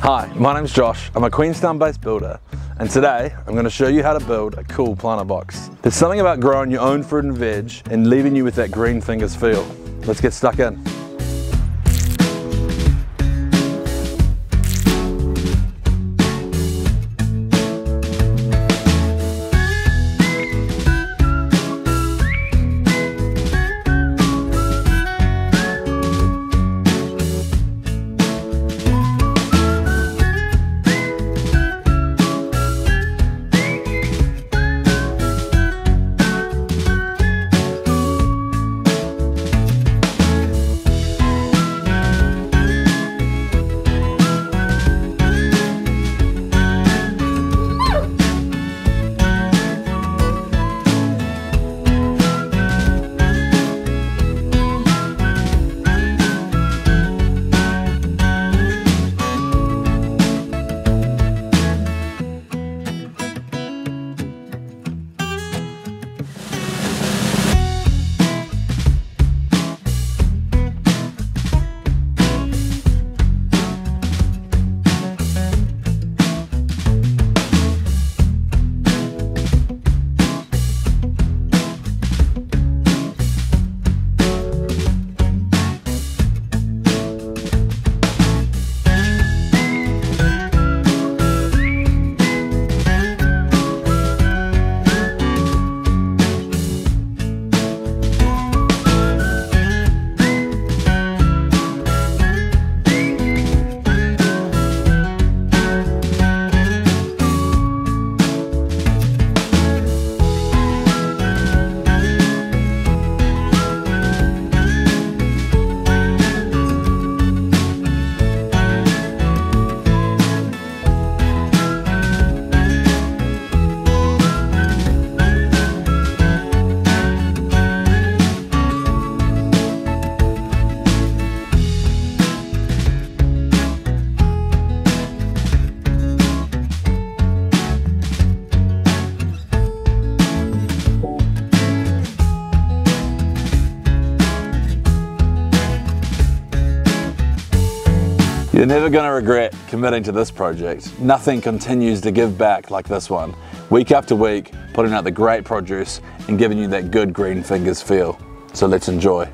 Hi, my name's Josh. I'm a Queenstown-based builder, and today I'm going to show you how to build a cool planter box. There's something about growing your own fruit and veg and leaving you with that green fingers feel. Let's get stuck in. You're never going to regret committing to this project. Nothing continues to give back like this one. Week after week, putting out the great produce and giving you that good green fingers feel. So let's enjoy.